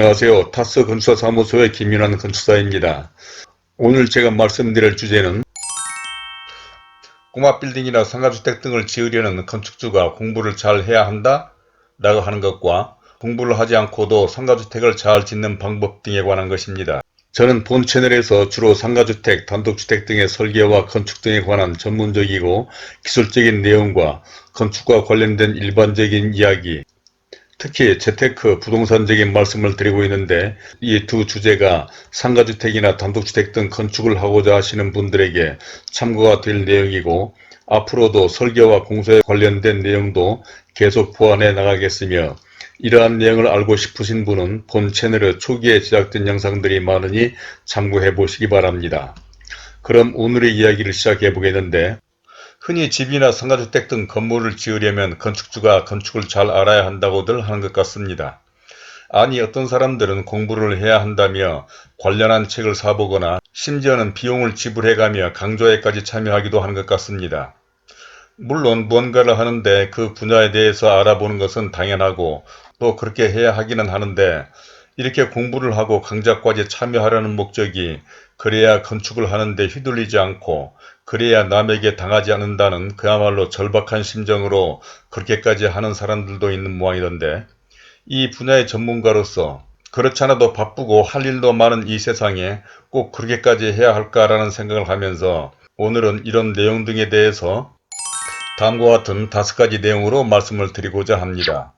안녕하세요. 타스 건축사무소의 김윤환 건축사입니다. 오늘 제가 말씀드릴 주제는 꼬마 빌딩이나 상가주택 등을 지으려는 건축주가 공부를 잘 해야 한다? 라고 하는 것과 공부를 하지 않고도 상가주택을 잘 짓는 방법 등에 관한 것입니다. 저는 본 채널에서 주로 상가주택, 단독주택 등의 설계와 건축 등에 관한 전문적이고 기술적인 내용과 건축과 관련된 일반적인 이야기, 특히 재테크, 부동산적인 말씀을 드리고 있는데, 이 두 주제가 상가주택이나 단독주택 등 건축을 하고자 하시는 분들에게 참고가 될 내용이고, 앞으로도 설계와 공사에 관련된 내용도 계속 보완해 나가겠으며, 이러한 내용을 알고 싶으신 분은 본 채널에 초기에 제작된 영상들이 많으니 참고해 보시기 바랍니다. 그럼 오늘의 이야기를 시작해 보겠는데, 흔히 집이나 상가주택 등 건물을 지으려면 건축주가 건축을 잘 알아야 한다고들 하는 것 같습니다. 아니, 어떤 사람들은 공부를 해야 한다며 관련한 책을 사보거나 심지어는 비용을 지불해가며 강좌에까지 참여하기도 하는 것 같습니다. 물론 무언가를 하는데 그 분야에 대해서 알아보는 것은 당연하고 또 그렇게 해야 하기는 하는데, 이렇게 공부를 하고 강좌까지 참여하려는 목적이 그래야 건축을 하는데 휘둘리지 않고 그래야 남에게 당하지 않는다는 그야말로 절박한 심정으로 그렇게까지 하는 사람들도 있는 모양이던데, 이 분야의 전문가로서 그렇잖아도 바쁘고 할 일도 많은 이 세상에 꼭 그렇게까지 해야 할까라는 생각을 하면서 오늘은 이런 내용 등에 대해서 다음과 같은 5가지 내용으로 말씀을 드리고자 합니다.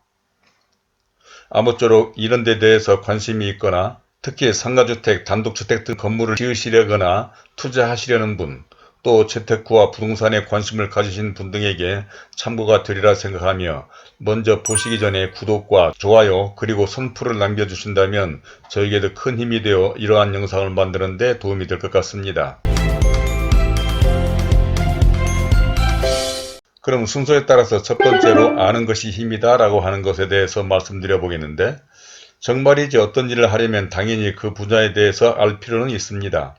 아무쪼록 이런 데 대해서 관심이 있거나 특히 상가주택, 단독주택 등 건물을 지으시려거나 투자하시려는 분, 또 재테크와 부동산에 관심을 가지신 분 등에게 참고가 되리라 생각하며, 먼저 보시기 전에 구독과 좋아요 그리고 선풀을 남겨주신다면 저에게도 큰 힘이 되어 이러한 영상을 만드는 데 도움이 될 것 같습니다. 그럼 순서에 따라서 첫 번째로 아는 것이 힘이다 라고 하는 것에 대해서 말씀드려 보겠는데, 정말이지 어떤 일을 하려면 당연히 그 분야에 대해서 알 필요는 있습니다.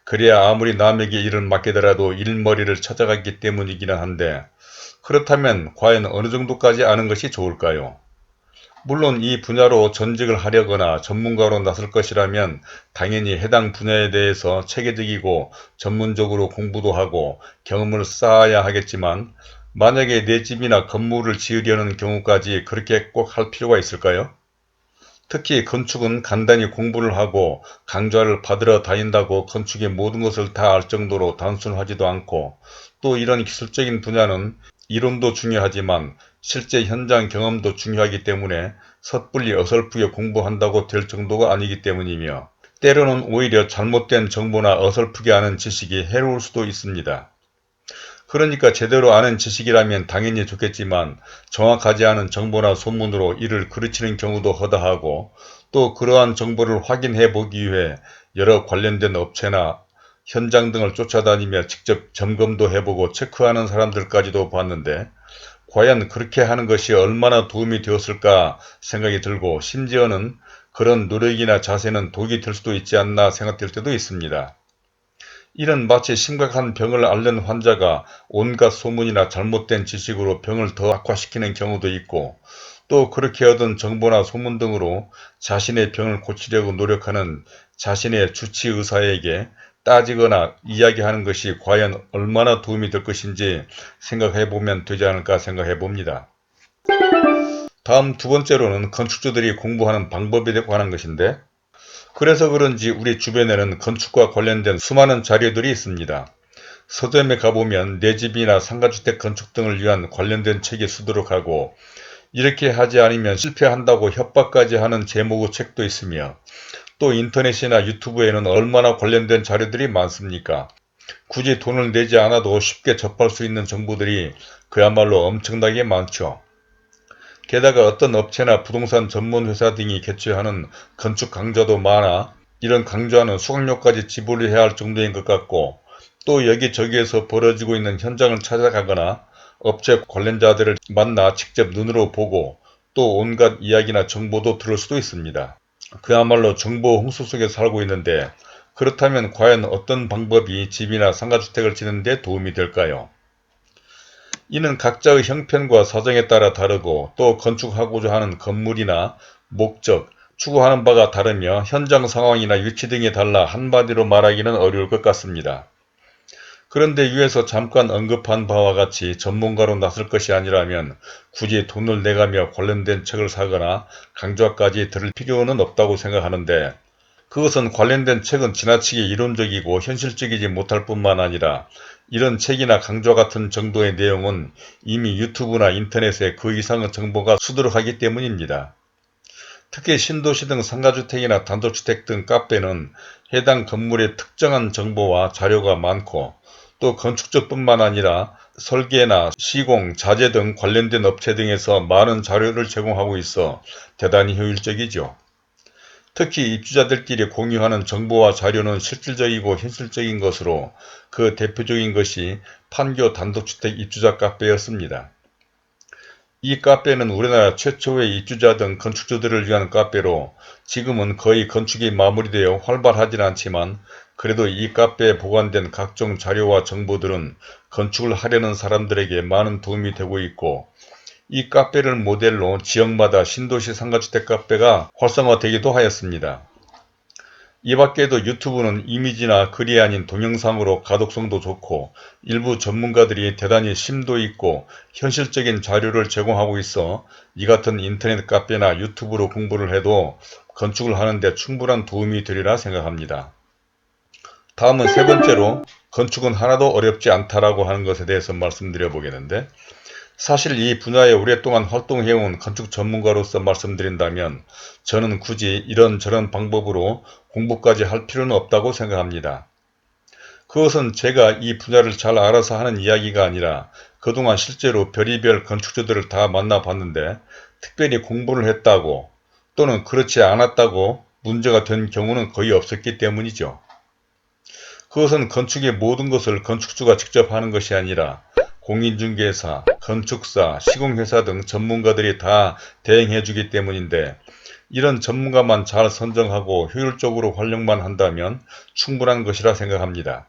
그래야 아무리 남에게 일을 맡기더라도 일머리를 찾아가기 때문이기는 한데, 그렇다면 과연 어느 정도까지 아는 것이 좋을까요? 물론 이 분야로 전직을 하려거나 전문가로 나설 것이라면 당연히 해당 분야에 대해서 체계적이고 전문적으로 공부도 하고 경험을 쌓아야 하겠지만, 만약에 내 집이나 건물을 지으려는 경우까지 그렇게 꼭 할 필요가 있을까요? 특히 건축은 간단히 공부를 하고 강좌를 받으러 다닌다고 건축의 모든 것을 다 알 정도로 단순하지도 않고, 또 이런 기술적인 분야는 이론도 중요하지만 실제 현장 경험도 중요하기 때문에 섣불리 어설프게 공부한다고 될 정도가 아니기 때문이며, 때로는 오히려 잘못된 정보나 어설프게 아는 지식이 해로울 수도 있습니다. 그러니까 제대로 아는 지식이라면 당연히 좋겠지만 정확하지 않은 정보나 소문으로 이를 그르치는 경우도 허다하고, 또 그러한 정보를 확인해 보기 위해 여러 관련된 업체나 현장 등을 쫓아다니며 직접 점검도 해보고 체크하는 사람들까지도 봤는데, 과연 그렇게 하는 것이 얼마나 도움이 되었을까 생각이 들고, 심지어는 그런 노력이나 자세는 독이 될 수도 있지 않나 생각될 때도 있습니다. 이는 마치 심각한 병을 앓는 환자가 온갖 소문이나 잘못된 지식으로 병을 더 악화시키는 경우도 있고, 또 그렇게 얻은 정보나 소문 등으로 자신의 병을 고치려고 노력하는 자신의 주치의사에게 따지거나 이야기하는 것이 과연 얼마나 도움이 될 것인지 생각해 보면 되지 않을까 생각해 봅니다. 다음 두 번째로는 건축주들이 공부하는 방법에 관한 것인데, 그래서 그런지 우리 주변에는 건축과 관련된 수많은 자료들이 있습니다. 서점에 가보면 내 집이나 상가주택 건축 등을 위한 관련된 책이 수두룩하고, 이렇게 하지 않으면 실패한다고 협박까지 하는 제목의 책도 있으며, 또 인터넷이나 유튜브에는 얼마나 관련된 자료들이 많습니까? 굳이 돈을 내지 않아도 쉽게 접할 수 있는 정보들이 그야말로 엄청나게 많죠. 게다가 어떤 업체나 부동산 전문 회사 등이 개최하는 건축 강좌도 많아 이런 강좌는 수강료까지 지불해야 할 정도인 것 같고, 또 여기저기에서 벌어지고 있는 현장을 찾아가거나 업체 관련자들을 만나 직접 눈으로 보고 또 온갖 이야기나 정보도 들을 수도 있습니다. 그야말로 정보 홍수 속에 살고 있는데, 그렇다면 과연 어떤 방법이 집이나 상가주택을 짓는 데 도움이 될까요? 이는 각자의 형편과 사정에 따라 다르고, 또 건축하고자 하는 건물이나 목적, 추구하는 바가 다르며 현장 상황이나 위치 등이 달라 한마디로 말하기는 어려울 것 같습니다. 그런데 위에서 잠깐 언급한 바와 같이 전문가로 나설 것이 아니라면 굳이 돈을 내가며 관련된 책을 사거나 강좌까지 들을 필요는 없다고 생각하는데, 그것은 관련된 책은 지나치게 이론적이고 현실적이지 못할 뿐만 아니라 이런 책이나 강좌 같은 정도의 내용은 이미 유튜브나 인터넷에 그 이상의 정보가 수두룩하기 때문입니다. 특히 신도시 등 상가주택이나 단독주택 등 카페는 해당 건물의 특정한 정보와 자료가 많고, 또 건축적 뿐만 아니라 설계나 시공, 자재 등 관련된 업체 등에서 많은 자료를 제공하고 있어 대단히 효율적이죠. 특히 입주자들끼리 공유하는 정보와 자료는 실질적이고 현실적인 것으로 그 대표적인 것이 판교 단독주택 입주자 카페였습니다. 이 카페는 우리나라 최초의 입주자 등 건축주들을 위한 카페로 지금은 거의 건축이 마무리되어 활발하진 않지만, 그래도 이 카페에 보관된 각종 자료와 정보들은 건축을 하려는 사람들에게 많은 도움이 되고 있고, 이 카페를 모델로 지역마다 신도시 상가주택 카페가 활성화되기도 하였습니다. 이 밖에도 유튜브는 이미지나 글이 아닌 동영상으로 가독성도 좋고 일부 전문가들이 대단히 심도 있고 현실적인 자료를 제공하고 있어 이 같은 인터넷 카페나 유튜브로 공부를 해도 건축을 하는데 충분한 도움이 되리라 생각합니다. 다음은 세 번째로 건축은 하나도 어렵지 않다라고 하는 것에 대해서 말씀드려 보겠는데, 사실 이 분야에 오랫동안 활동해온 건축 전문가로서 말씀드린다면 저는 굳이 이런저런 방법으로 공부까지 할 필요는 없다고 생각합니다. 그것은 제가 이 분야를 잘 알아서 하는 이야기가 아니라 그동안 실제로 별의별 건축주들을 다 만나봤는데 특별히 공부를 했다고 또는 그렇지 않았다고 문제가 된 경우는 거의 없었기 때문이죠. 그것은 건축의 모든 것을 건축주가 직접 하는 것이 아니라 공인중개사, 건축사, 시공회사 등 전문가들이 다 대행해 주기 때문인데, 이런 전문가만 잘 선정하고 효율적으로 활용만 한다면 충분한 것이라 생각합니다.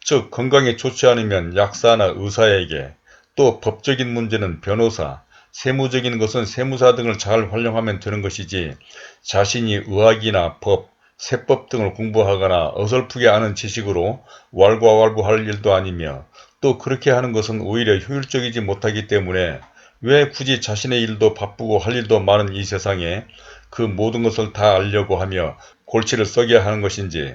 즉 건강이 좋지 않으면 약사나 의사에게, 또 법적인 문제는 변호사, 세무적인 것은 세무사 등을 잘 활용하면 되는 것이지, 자신이 의학이나 법, 세법 등을 공부하거나 어설프게 아는 지식으로 왈가왈부할 일도 아니며, 또 그렇게 하는 것은 오히려 효율적이지 못하기 때문에 왜 굳이 자신의 일도 바쁘고 할 일도 많은 이 세상에 그 모든 것을 다 알려고 하며 골치를 썩여야 하는 것인지,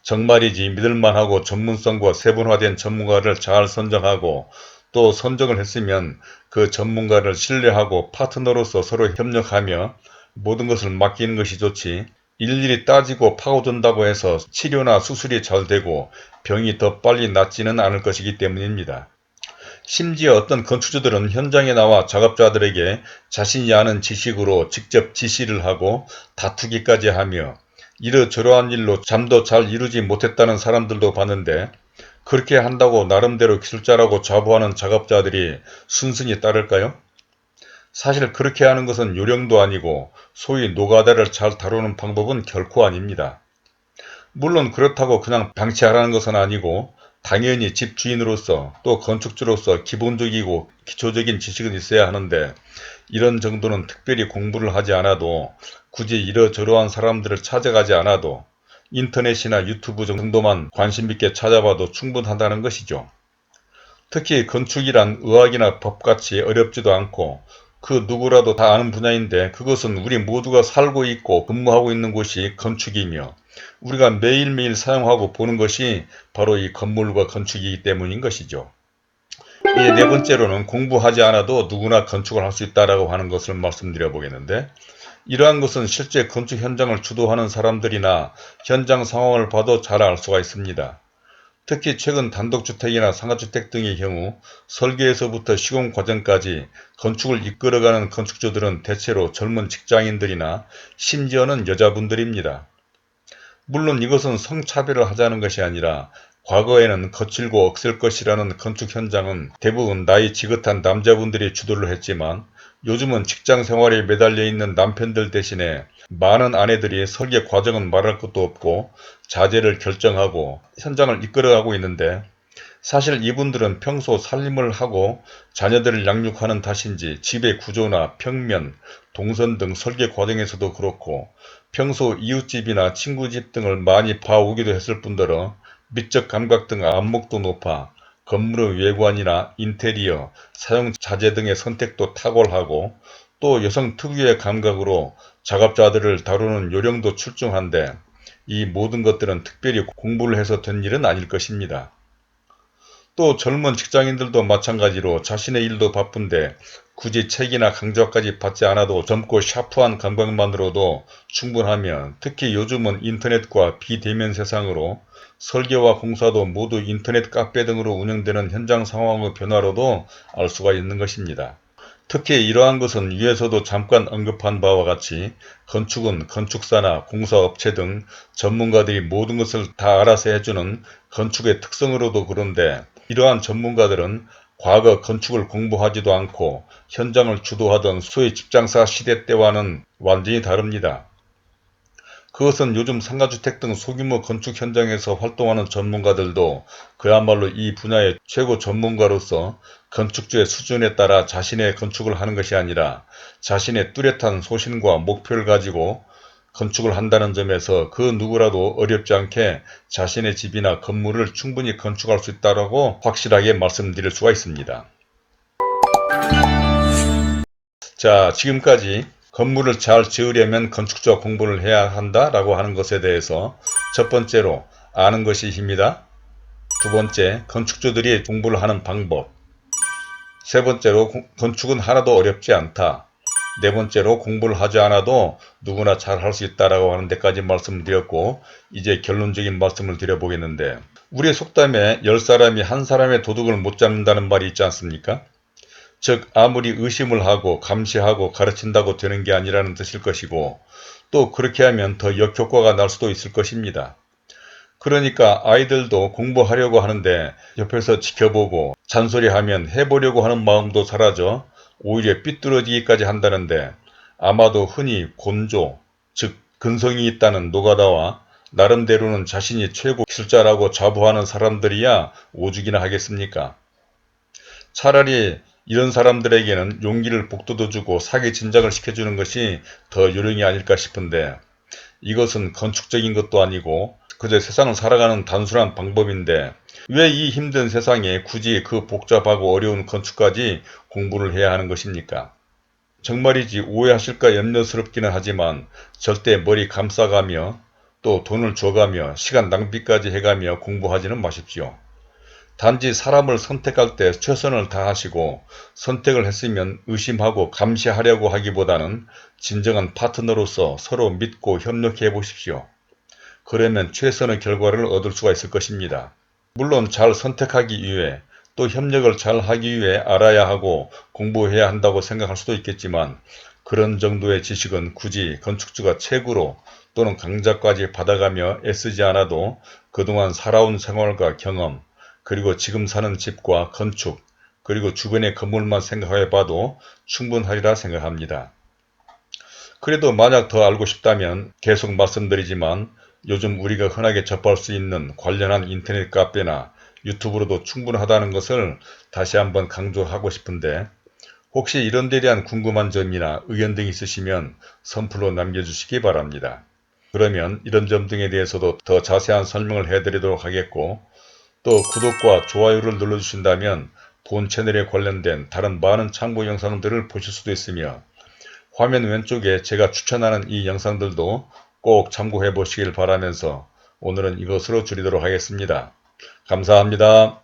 정말이지 믿을만하고 전문성과 세분화된 전문가를 잘 선정하고 또 선정을 했으면 그 전문가를 신뢰하고 파트너로서 서로 협력하며 모든 것을 맡기는 것이 좋지, 일일이 따지고 파고든다고 해서 치료나 수술이 잘 되고 병이 더 빨리 낫지는 않을 것이기 때문입니다. 심지어 어떤 건축주들은 현장에 나와 작업자들에게 자신이 아는 지식으로 직접 지시를 하고 다투기까지 하며 이러저러한 일로 잠도 잘 이루지 못했다는 사람들도 봤는데, 그렇게 한다고 나름대로 기술자라고 자부하는 작업자들이 순순히 따를까요? 사실 그렇게 하는 것은 요령도 아니고 소위 노가다를 잘 다루는 방법은 결코 아닙니다. 물론 그렇다고 그냥 방치하라는 것은 아니고 당연히 집주인으로서 또 건축주로서 기본적이고 기초적인 지식은 있어야 하는데, 이런 정도는 특별히 공부를 하지 않아도, 굳이 이러저러한 사람들을 찾아가지 않아도 인터넷이나 유튜브 정도만 관심 있게 찾아봐도 충분하다는 것이죠. 특히 건축이란 의학이나 법같이 어렵지도 않고 그 누구라도 다 아는 분야인데, 그것은 우리 모두가 살고 있고 근무하고 있는 곳이 건축이며 우리가 매일매일 사용하고 보는 것이 바로 이 건물과 건축이기 때문인 것이죠. 이제 네 번째로는 공부하지 않아도 누구나 건축을 할 수 있다라고 하는 것을 말씀드려 보겠는데, 이러한 것은 실제 건축 현장을 주도하는 사람들이나 현장 상황을 봐도 잘 알 수가 있습니다. 특히 최근 단독주택이나 상가주택 등의 경우 설계에서부터 시공 과정까지 건축을 이끌어가는 건축주들은 대체로 젊은 직장인들이나 심지어는 여자분들입니다. 물론 이것은 성차별을 하자는 것이 아니라 과거에는 거칠고 억셀 것이라는 건축 현장은 대부분 나이 지긋한 남자분들이 주도를 했지만, 요즘은 직장 생활에 매달려 있는 남편들 대신에 많은 아내들이 설계 과정은 말할 것도 없고 자재를 결정하고 현장을 이끌어가고 있는데, 사실 이분들은 평소 살림을 하고 자녀들을 양육하는 탓인지 집의 구조나 평면, 동선 등 설계 과정에서도 그렇고 평소 이웃집이나 친구집 등을 많이 봐오기도 했을 뿐더러 미적 감각 등 안목도 높아 건물의 외관이나 인테리어, 사용 자재 등의 선택도 탁월하고 또 여성 특유의 감각으로 작업자들을 다루는 요령도 출중한데 이 모든 것들은 특별히 공부를 해서 된 일은 아닐 것입니다. 또 젊은 직장인들도 마찬가지로 자신의 일도 바쁜데 굳이 책이나 강좌까지 받지 않아도 젊고 샤프한 감각만으로도 충분하며 특히 요즘은 인터넷과 비대면 세상으로 설계와 공사도 모두 인터넷 카페 등으로 운영되는 현장 상황의 변화로도 알 수가 있는 것입니다. 특히 이러한 것은 위에서도 잠깐 언급한 바와 같이 건축은 건축사나 공사업체 등 전문가들이 모든 것을 다 알아서 해주는 건축의 특성으로도 그런데 이러한 전문가들은 과거 건축을 공부하지도 않고 현장을 주도하던 소위 집장사 시대 때와는 완전히 다릅니다. 그것은 요즘 상가주택 등 소규모 건축 현장에서 활동하는 전문가들도 그야말로 이 분야의 최고 전문가로서 건축주의 수준에 따라 자신의 건축을 하는 것이 아니라 자신의 뚜렷한 소신과 목표를 가지고 건축을 한다는 점에서 그 누구라도 어렵지 않게 자신의 집이나 건물을 충분히 건축할 수 있다고 확실하게 말씀드릴 수가 있습니다. 자, 지금까지 건물을 잘 지으려면 건축자 공부를 해야 한다라고 하는 것에 대해서 첫 번째로 아는 것이 힘이다. 두 번째, 건축주들이 공부를 하는 방법. 세 번째로 건축은 하나도 어렵지 않다. 네 번째로 공부를 하지 않아도 누구나 잘 할 수 있다라고 하는 데까지 말씀드렸고 이제 결론적인 말씀을 드려보겠는데 우리의 속담에 10사람이 한 사람의 도둑을 못 잡는다는 말이 있지 않습니까? 즉 아무리 의심을 하고 감시하고 가르친다고 되는 게 아니라는 뜻일 것이고 또 그렇게 하면 더 역효과가 날 수도 있을 것입니다. 그러니까 아이들도 공부하려고 하는데 옆에서 지켜보고 잔소리하면 해보려고 하는 마음도 사라져 오히려 삐뚤어지기까지 한다는데 아마도 흔히 곤조, 즉 근성이 있다는 노가다와 나름대로는 자신이 최고 기술자라고 자부하는 사람들이야 오죽이나 하겠습니까? 차라리 이런 사람들에게는 용기를 북돋워주고 사기 진작을 시켜주는 것이 더 요령이 아닐까 싶은데 이것은 건축적인 것도 아니고 그저 세상을 살아가는 단순한 방법인데 왜 이 힘든 세상에 굳이 그 복잡하고 어려운 건축까지 공부를 해야 하는 것입니까? 정말이지 오해하실까 염려스럽기는 하지만 절대 머리 감싸가며 또 돈을 줘가며 시간 낭비까지 해가며 공부하지는 마십시오. 단지 사람을 선택할 때 최선을 다하시고 선택을 했으면 의심하고 감시하려고 하기보다는 진정한 파트너로서 서로 믿고 협력해 보십시오. 그러면 최선의 결과를 얻을 수가 있을 것입니다. 물론 잘 선택하기 위해 또 협력을 잘 하기 위해 알아야 하고 공부해야 한다고 생각할 수도 있겠지만 그런 정도의 지식은 굳이 건축주가 책으로 또는 강좌까지 받아가며 애쓰지 않아도 그동안 살아온 생활과 경험 그리고 지금 사는 집과 건축 그리고 주변의 건물만 생각해 봐도 충분하리라 생각합니다. 그래도 만약 더 알고 싶다면 계속 말씀드리지만 요즘 우리가 흔하게 접할 수 있는 관련한 인터넷 카페나 유튜브로도 충분하다는 것을 다시 한번 강조하고 싶은데 혹시 이런 데 대한 궁금한 점이나 의견 등 있으시면 선플로 남겨주시기 바랍니다. 그러면 이런 점 등에 대해서도 더 자세한 설명을 해드리도록 하겠고 또 구독과 좋아요를 눌러주신다면 본 채널에 관련된 다른 많은 참고 영상들을 보실 수도 있으며 화면 왼쪽에 제가 추천하는 이 영상들도 꼭 참고해 보시길 바라면서 오늘은 이것으로 줄이도록 하겠습니다. 감사합니다.